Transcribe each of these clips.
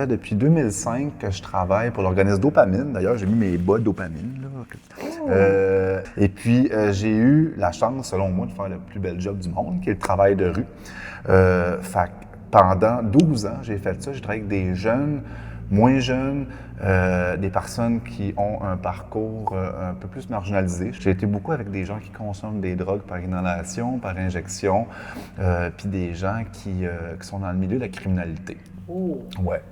fait depuis 2005 que je travaille pour l'organisme Dopamine. D'ailleurs, j'ai mis mes bas de dopamine. Là. Et puis, j'ai eu la chance, selon moi, de faire le plus bel job du monde, qui est le travail de rue. Fait que pendant 12 ans, j'ai fait ça. J'ai travaillé avec des jeunes, moins jeunes, des personnes qui ont un parcours un peu plus marginalisé. J'ai été beaucoup avec des gens qui consomment des drogues par inhalation, par injection, puis des gens qui sont dans le milieu de la criminalité. Oh. Ouais.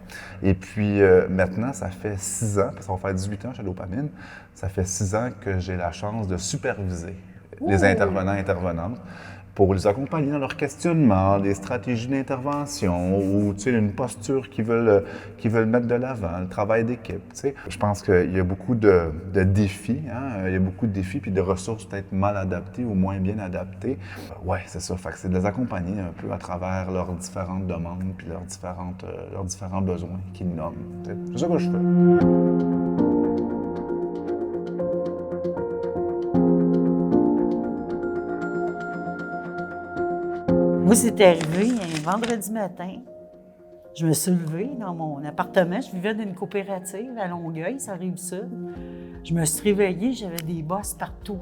Et puis maintenant, ça fait 6 ans, parce que ça va faire 18 ans chez Dopamine, ça fait 6 ans que j'ai la chance de superviser les intervenants et intervenantes pour les accompagner dans leur questionnement, des stratégies d'intervention ou une posture qu'ils veulent mettre de l'avant, le travail d'équipe. T'sais. Je pense qu'il y a beaucoup de défis, hein? Il y a beaucoup de défis puis de ressources peut-être mal adaptées ou moins bien adaptées. Ouais, c'est ça. Fait que c'est de les accompagner un peu à travers leurs différentes demandes puis leurs différents besoins qu'ils nomment. T'sais. C'est ça que je fais. Moi, c'est arrivé un vendredi matin. Je me suis levée dans mon appartement. Je vivais dans une coopérative à Longueuil, ça Rive-Sud. Je me suis réveillée, j'avais des bosses partout,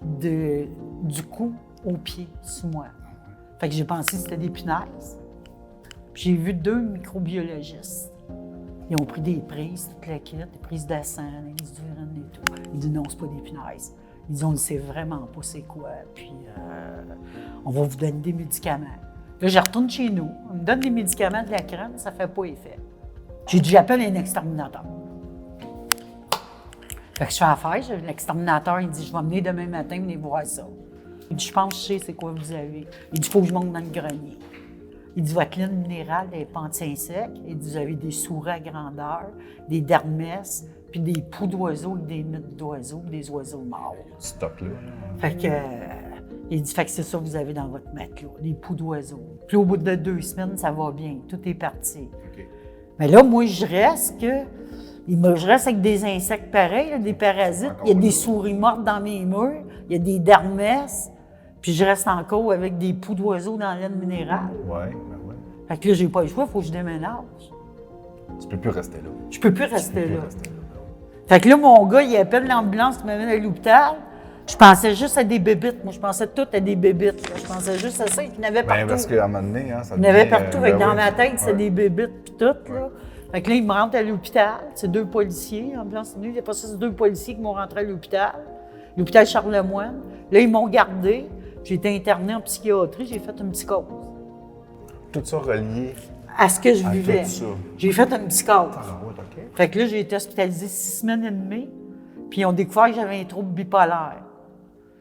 du cou au pied, sur moi. Fait que j'ai pensé que c'était des punaises. Puis j'ai vu 2 microbiologistes. Ils ont pris des prises, toute la kit, des prises de sang, des urines et tout. Ils disent non, c'est pas des punaises. Ils disent on ne sait vraiment pas c'est quoi, puis on va vous donner des médicaments. Là, je retourne chez nous, on me donne des médicaments, de la crème, ça fait pas effet. J'ai dit j'appelle un exterminateur. Fait que je fais affaire, l'exterminateur, il dit je vais venir demain matin, venez voir ça. Il dit je pense que je sais c'est quoi vous avez. Il dit il faut que je monte dans le grenier. Il dit votre ligne minérale est pantien sec. Il dit vous avez des souris à grandeur, des dermès, puis des poux d'oiseaux avec des mythes d'oiseaux, des oiseaux morts. Stock-là. Fait que, il dit, fait que c'est ça que vous avez dans votre matelas, des poux d'oiseaux. Puis au bout de 2 semaines, ça va bien, tout est parti. Okay. Mais là, moi, je reste avec des insectes pareils, là, des parasites. Il y a des souris mortes dans mes murs, il y a des dermès, puis je reste encore avec des poux d'oiseaux dans la laine minérale. Ouais, ben ouais. Fait que là, j'ai pas le choix, il faut que je déménage. Tu peux plus rester là. Je peux plus rester là. Fait que là, mon gars, il appelle l'ambulance qui m'amène à l'hôpital. Je pensais juste à des bébites. Moi, je pensais tout à des bébites. Là. Je pensais juste à ça. Il y en avait partout. Parce qu'à un moment donné, hein, ça il y en avait partout. Dans ma tête, c'est des bébites puis tout. Là. Fait que là, ils me rentrent à l'hôpital. C'est 2 policiers. Ambulance, il y a pas ça, c'est 2 policiers qui m'ont rentré à l'hôpital. L'hôpital Charlemagne. Là, ils m'ont gardé. J'ai été internée en psychiatrie. J'ai fait une psychose. Tout ça relié à ce que je vivais. Tout ça. J'ai fait une psychose. Okay. Fait que là, j'ai été hospitalisée 6 semaines et demie, puis ils ont découvert que j'avais un trouble bipolaire.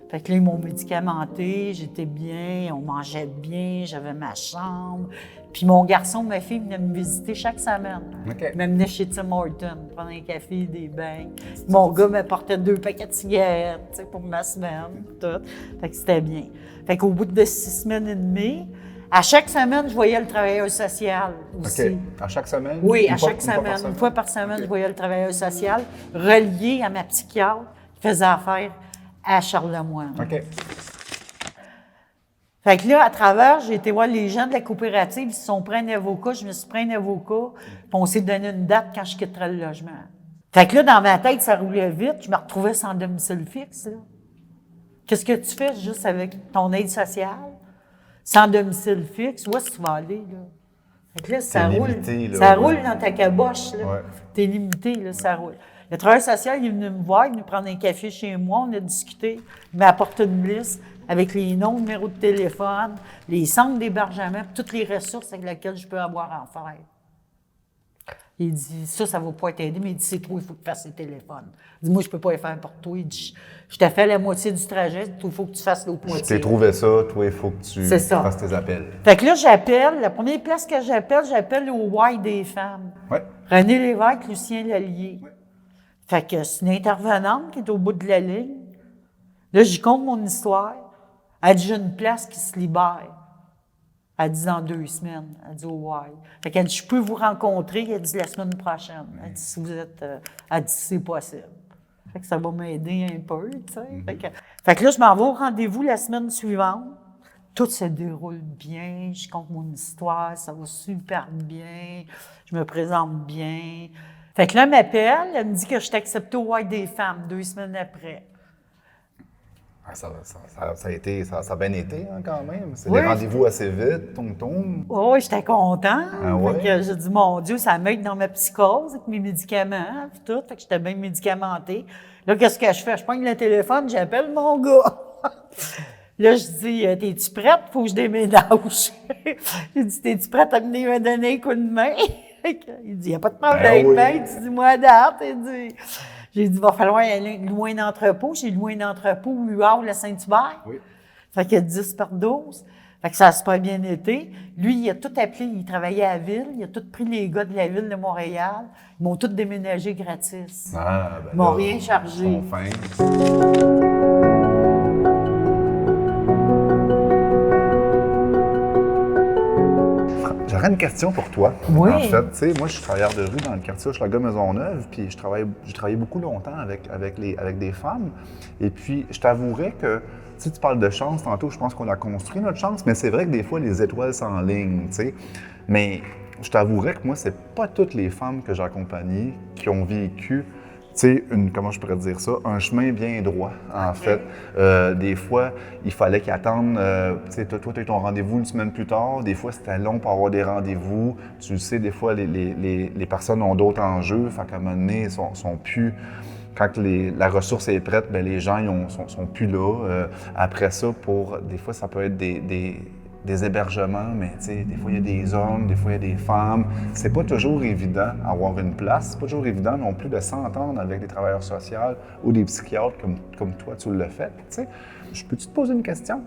Fait que là, ils m'ont médicamenté, j'étais bien, on mangeait bien, j'avais ma chambre. Puis mon garçon, ma fille venaient me visiter chaque semaine. Okay. Ils m'amenaient chez Tim Hortons, prendre un café, des bains. Mon gars m'apportait 2 paquets de cigarettes pour ma semaine, tout. Fait que c'était bien. Fait qu'au bout de 6 semaines et demie, à chaque semaine, je voyais le travailleur social aussi. OK. À chaque semaine? Oui, à chaque semaine. Une fois par semaine, je voyais le travailleur social relié à ma psychiatre qui faisait affaire à Charlemagne. OK. Fait que là, à travers, j'ai été voir les gens de la coopérative, ils se sont pris un avocat, je me suis pris un avocat, puis on s'est donné une date quand je quitterais le logement. Fait que là, dans ma tête, ça roulait vite, je me retrouvais sans domicile fixe, là. Qu'est-ce que tu fais juste avec ton aide sociale? Sans domicile fixe, où est-ce que tu vas aller, là? Fait que là, ça roule. Limité, là, ça roule dans ta caboche, là. Ouais. T'es limité, là, ça roule. Le travailleur social, il est venu me voir, il est venu prendre un café chez moi, on a discuté, il m'a apporté une liste avec les noms, numéros de téléphone, les centres d'hébergement, toutes les ressources avec lesquelles je peux avoir affaire. Il dit, ça ne va pas t'aider, mais il dit, c'est toi, il faut que tu fasses les téléphones. Il dit, moi, je ne peux pas les faire pour toi. Il dit, je t'ai fait la moitié du trajet, il faut que tu fasses l'autre moitié. Tu t'es trouvé ça, toi, il faut que tu fasses tes appels. Fait que là, j'appelle, la première place que j'appelle au Y des femmes. Ouais. René Lévesque, Lucien Lallier. Ouais. Fait que c'est une intervenante qui est au bout de la ligne. Là, j'y compte mon histoire. Elle dit, j'ai une place qui se libère. Elle dit, dans 2 semaines. Elle dit, oh, ouais. Fait qu'elle dit, je peux vous rencontrer. Elle dit, la semaine prochaine. Elle dit, si vous êtes. Elle dit, c'est possible. Fait que ça va m'aider un peu, tu sais. Fait que là, je m'en vais au rendez-vous la semaine suivante. Tout se déroule bien, je compte mon histoire, ça va super bien, je me présente bien. Fait que là, elle m'appelle, elle me dit que je suis acceptée au White des femmes 2 semaines après. Ça a bien été hein, quand même. C'est Oui. des rendez-vous assez vite, tom. Oh, j'étais contente. Ah ouais? Fait que j'ai dit, mon Dieu, ça m'aide dans ma psychose avec mes médicaments puis tout. Fait que j'étais bien médicamentée. Là, qu'est-ce que je fais? Je prends le téléphone, j'appelle mon gars. Là, je dis, t'es-tu prête? Faut que je déménage. J'ai dit, t'es-tu prête à venir me donner un coup de main? Il dit, y a pas de problème, oui. ben, tu dis-moi à date. J'ai dit, va falloir aller loin d'entrepôt. J'ai loin d'entrepôt, Huard, le Saint-Hubert. Oui. Fait qu'il y a 10 par 12. Fait que ça a super bien été. Lui, il a tout appelé, il travaillait à la ville, il a tout pris les gars de la ville de Montréal. Ils m'ont tous déménagé gratis. Ah, ben Ils m'ont là, rien chargé. ils sont fins. J'aurais une question pour toi. Oui. En fait, tu sais, moi, je suis travailleur de rue dans le quartier Hochelaga Maisonneuve, puis j'ai travaillé beaucoup longtemps avec des femmes. Et puis, je t'avouerais que, tu parles de chance, tantôt, je pense qu'on a construit notre chance, mais c'est vrai que des fois, les étoiles s'enlignent, tu sais. Mais je t'avouerais que moi, c'est pas toutes les femmes que j'ai accompagnées qui ont vécu, tu sais, comment je pourrais dire ça, un chemin bien droit, en fait. Des fois, il fallait qu'ils attendent, tu sais, toi, tu as eu ton rendez-vous une semaine plus tard. Des fois, c'était long pour avoir des rendez-vous. Tu le sais, des fois, les personnes ont d'autres enjeux. Fait qu'à un moment donné, ils sont plus... Quand la ressource est prête, bien, les gens sont plus là. Après ça, des fois, ça peut être des hébergements, mais tu sais, des fois, il y a des hommes, des fois, il y a des femmes. C'est pas toujours évident avoir une place. C'est pas toujours évident non plus de s'entendre avec des travailleurs sociaux ou des psychiatres comme toi, tu l'as fait. Tu sais, je peux-tu te poser une question?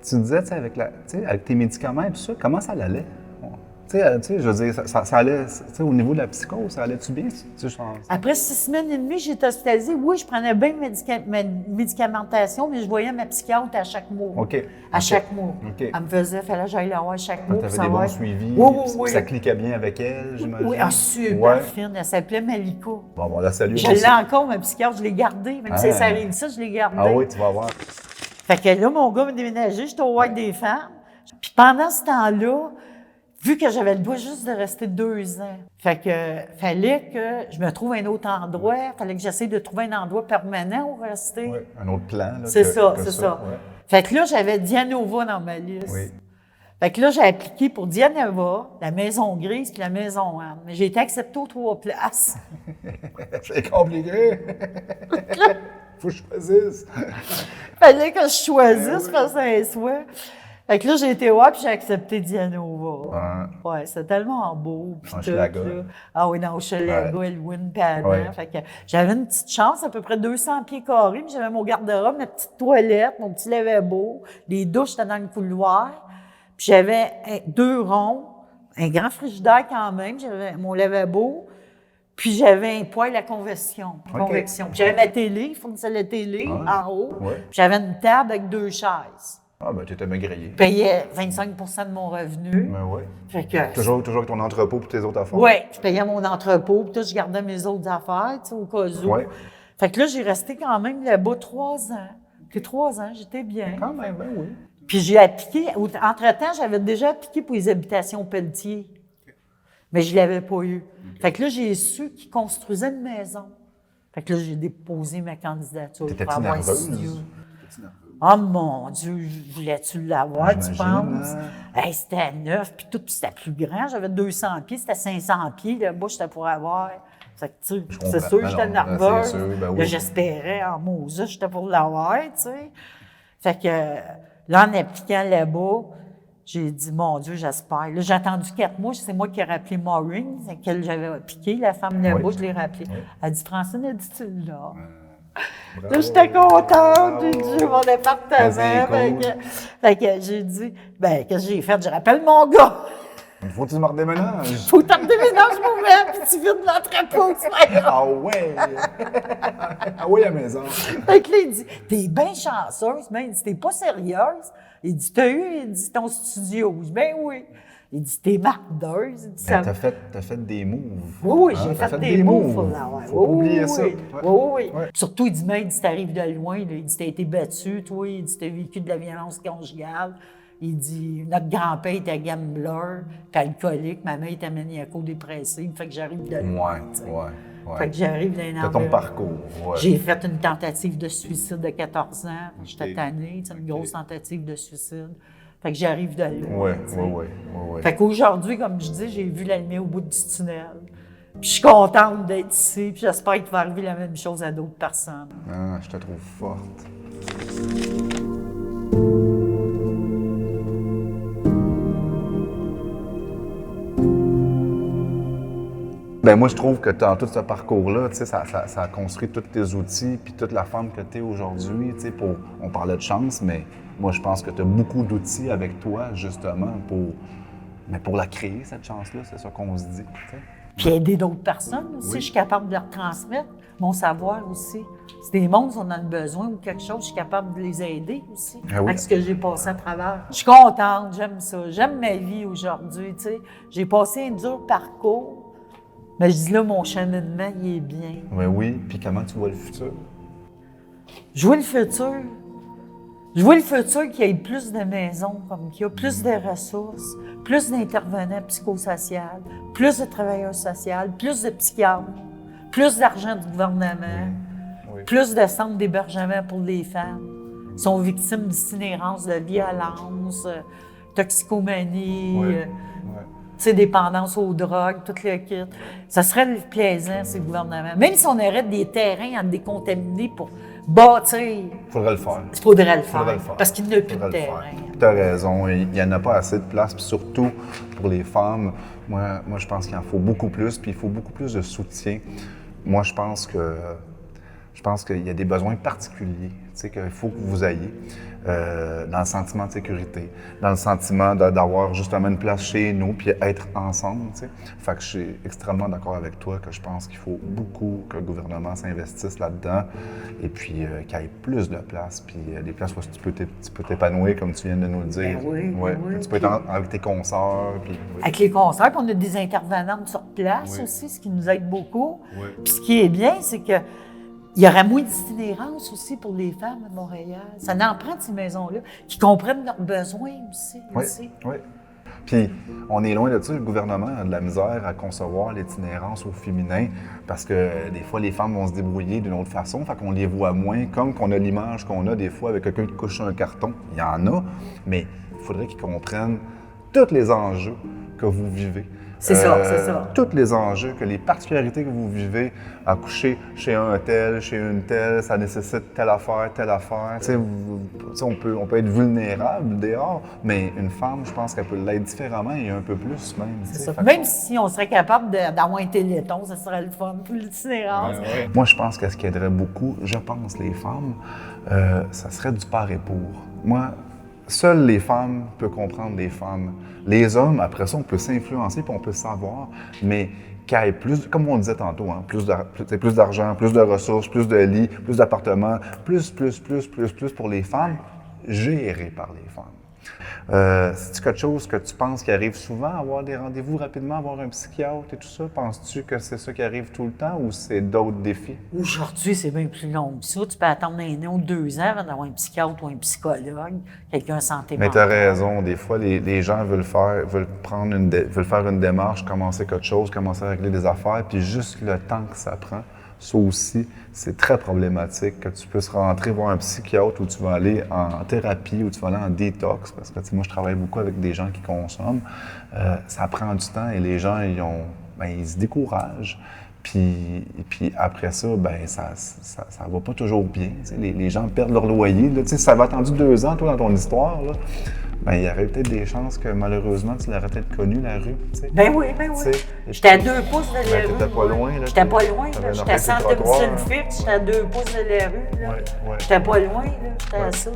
Tu disais, tu sais, avec tes médicaments et tout ça, comment ça allait? Tu sais, je veux dire, ça allait, tu sais, au niveau de la psychose, ça allait-tu bien? Après 6 semaines et demie, j'étais hospitalisée. Oui, je prenais bien ma médicamentation, mais je voyais ma psychiatre à chaque mois. OK. À chaque mois. OK. Elle me faisait, fallait que j'aille la voir chaque mois. Tu avais des bons suivis, Oui. ça cliquait bien avec elle, j'imagine? Oui, super Ouais. fine. Elle s'appelait Malika. Bon, la salue. Je l'ai encore, ma psychiatre, je l'ai gardée. Même si ça arrive ça, je l'ai gardée. Ah oui, tu vas voir. Fait que là, mon gars m'a déménagé, j'étais au White des femmes. Puis pendant ce temps-là, vu que j'avais le droit juste de rester 2 ans, fait que fallait que je me trouve un autre endroit, fallait que j'essaie de trouver un endroit permanent où rester. Oui, un autre plan. C'est ça. Ouais. Fait que là, j'avais Dianova dans ma liste. Oui. Fait que là, j'ai appliqué pour Dianova, la Maison Grise puis la Maison Anne. Mais j'ai été acceptée aux 3 places. C'est compliqué. Faut que je choisisse. Fallait que je choisisse parce que c'est un souhait. Fait que là, j'ai été voir puis j'ai accepté Dianova. Ouais, c'est tellement beau. Puis Hochelaga. Ah oui, dans Hochelaga, Elwyn, puis Adam. Ouais. Fait que j'avais une petite chance, à peu près 200 pieds carrés, puis j'avais mon garde-robe, ma petite toilette, mon petit lavabo, les douches étaient dans le couloir. Puis j'avais 2 ronds, un grand frigidaire quand même, j'avais mon lavabo, puis j'avais un poêle à convection. OK. Puis j'avais ma télé, il fournissait la télé en haut. Ouais. Puis j'avais une table avec 2 chaises. Ah, ben, tu étais bien grillé. Je payais 25 de mon revenu. Ben oui. Fait que, Toujours avec ton entrepôt pour tes autres affaires. oui, je payais mon entrepôt, puis tout, je gardais mes autres affaires, tu sais, au cas où. Ouais. Fait que là, j'ai resté quand même là-bas 3 ans. Puis 3 ans, j'étais bien. Quand même, ben oui. Puis j'ai appliqué, entre-temps, j'avais déjà appliqué pour les habitations Pelletier. Mais je ne l'avais pas eu. Fait que là, j'ai su qu'ils construisaient une maison. Fait que là, j'ai déposé ma candidature pour T'étais-tu avoir un nerveuse? studio. Oh mon Dieu, voulais-tu l'avoir, tu J'imagine, penses? hein? Hey, c'était neuf, puis tout, puis c'était plus grand. J'avais 200 pieds, c'était 500 pieds. Là-bas, j'étais pour avoir. Fait que, tu sais, c'est comprends. sûr, Ben j'étais non, nerveuse. c'est sûr, ben oui. Là, j'espérais en Moses, j'étais pour l'avoir, tu sais. Fait que là, en appliquant là-bas, j'ai dit, mon Dieu, j'espère. Là, j'ai attendu 4 mois. C'est moi qui ai rappelé Maureen, à laquelle j'avais appliqué, la femme là-bas, Oui. je l'ai rappelée. Oui. Elle dit, Francine, elle dit-tu là? Bravo. Là, j'étais contente, j'ai dit, mon Mais appartement. c'est cool. Fait que j'ai dit, ben, qu'est-ce que j'ai fait? Je rappelle mon gars. Faut que tu me redéménages. Faut que tu déménages moi-même, puis tu vides l'entrepôt, tu vois. Ah ouais! Ah oui, à la maison. Fait que là, il dit, t'es bien chanceuse, mais il dit, t'es pas sérieuse. Il dit, il dit, ton studio. Je dis, ben oui. Il dit, t'es mardeuse. Il dit, Ben, t'as fait des moves. Oui, Hein? j'ai T'as fait des moves pour l'avoir. Faut pas oublier ça. Oui, Ouais. oui. Ouais. Surtout, il dit, t'arrives de loin. Là. Il dit, t'as été battu, toi. Il dit, t'as vécu de la violence conjugale. Il dit, notre grand-père était gambler, puis alcoolique, ma mère était maniaco-dépressive, fait que j'arrive de là. Ouais. Fait que j'arrive d'un C'est ton parcours, ouais. J'ai fait une tentative de suicide de 14 ans. J'étais tannée, une grosse tentative de suicide. Fait que j'arrive de là. Oui. Fait qu'aujourd'hui, comme je dis, j'ai vu la lumière au bout du tunnel. Puis je suis contente d'être ici, puis j'espère qu'il va arriver la même chose à d'autres personnes. Ah, je te trouve forte. Ben moi, je trouve que dans tout ce parcours-là, tu sais, ça a construit tous tes outils, puis toute la femme que tu es aujourd'hui, tu sais, on parlait de chance, mais moi, je pense que tu as beaucoup d'outils avec toi, justement, pour la créer, cette chance-là, c'est ça qu'on se dit, tu sais. Puis aider d'autres personnes aussi, je suis capable de leur transmettre mon savoir aussi. Si des mondes en ont besoin ou quelque chose, je suis capable de les aider aussi avec ce que j'ai passé à travers. Je suis contente, j'aime ça, j'aime ma vie aujourd'hui, tu sais. J'ai passé un dur parcours. Mais je dis là, mon cheminement, il est bien. Oui, puis comment tu vois le futur? Je vois le futur. Je vois le futur qu'il y ait plus de maisons, comme qu'il y a plus de ressources, plus d'intervenants psychosociaux, plus de travailleurs sociaux, plus de psychiatres, plus d'argent du gouvernement, plus de centres d'hébergement pour les femmes qui sont victimes d'itinérance, de violence, toxicomanie. Tu sais, dépendance aux drogues, tout le kit. Ça serait plaisant, ces gouvernements. Même si on aurait des terrains à décontaminer pour bâtir. Il faudrait le faire. Il faudrait le faire. Parce qu'il n'y a plus de terrain. Tu as raison. Il n'y en a pas assez de place. Puis surtout pour les femmes, moi, je pense qu'il en faut beaucoup plus. Puis il faut beaucoup plus de soutien. Moi, je pense qu'il y a des besoins particuliers, tu sais, qu'il faut que vous ayez dans le sentiment de sécurité, dans le sentiment d'avoir justement une place chez nous puis être ensemble, tu sais. Fait que je suis extrêmement d'accord avec toi que je pense qu'il faut beaucoup que le gouvernement s'investisse là-dedans et puis qu'il y ait plus de places, puis des places où tu peux t'épanouir, comme tu viens de nous le dire. Oui. Tu peux être avec tes consoeurs. Puis, Avec les concerts, puis on a des intervenantes sur place aussi, ce qui nous aide beaucoup. Puis ce qui est bien, c'est que il y aurait moins d'itinérance aussi pour les femmes à Montréal. Ça en prend de ces maisons-là, qui comprennent leurs besoins aussi. Oui. Puis, on est loin de ça. Le gouvernement a de la misère à concevoir l'itinérance au féminin parce que des fois, les femmes vont se débrouiller d'une autre façon, fait qu'on les voit moins, comme qu'on a l'image qu'on a des fois avec quelqu'un qui couche sur un carton. Il y en a, mais il faudrait qu'ils comprennent tous les enjeux que vous vivez. C'est ça. Tous les enjeux, que les particularités que vous vivez, accoucher chez un tel, chez une telle, ça nécessite telle affaire. Tu sais, on peut être vulnérable dehors, mais une femme, je pense qu'elle peut l'être différemment et un peu plus même. C'est ça. Même si on serait capable d'avoir un téléthon, ça serait le fun pour l'itinérance. Moi, je pense que ce qui aiderait beaucoup, je pense, les femmes, ça serait du par et pour. Moi, seules les femmes peuvent comprendre les femmes. Les hommes, après ça, on peut s'influencer puis on peut savoir, mais qu'il y ait plus, comme on disait tantôt, hein, plus d'argent, plus de ressources, plus de lits, plus d'appartements, plus pour les femmes, gérés par les femmes. C'est-tu quelque chose que tu penses qui arrive souvent, avoir des rendez-vous rapidement, avoir un psychiatre et tout ça? Penses-tu que c'est ça qui arrive tout le temps ou c'est d'autres défis? Aujourd'hui, c'est bien plus long que ça. Tu peux attendre un an ou 2 ans avant d'avoir un psychiatre ou un psychologue, quelqu'un en santé mentale. Mais tu as raison. Des fois, les gens veulent faire une démarche, commencer quelque chose, commencer à régler des affaires, puis juste le temps que ça prend. Ça aussi, c'est très problématique que tu puisses rentrer voir un psychiatre où tu vas aller en thérapie, où tu vas aller en détox, parce que moi, je travaille beaucoup avec des gens qui consomment. Ça prend du temps et les gens, ils se découragent. Puis après ça, ça va pas toujours bien. Les gens perdent leur loyer. Là, ça va attendu 2 ans, toi, dans ton histoire. Là. Il y aurait peut-être des chances que malheureusement, tu l'aurais peut-être connu, la rue. T'sais. Ben oui. J'étais à 2 pouces de la rue. T'étais pas loin, là. J'étais pas loin, là. J'étais à Saint-Domicile-Fixe, j'étais à 2 pouces de la rue, là. J'étais pas loin, là. J'étais à ça.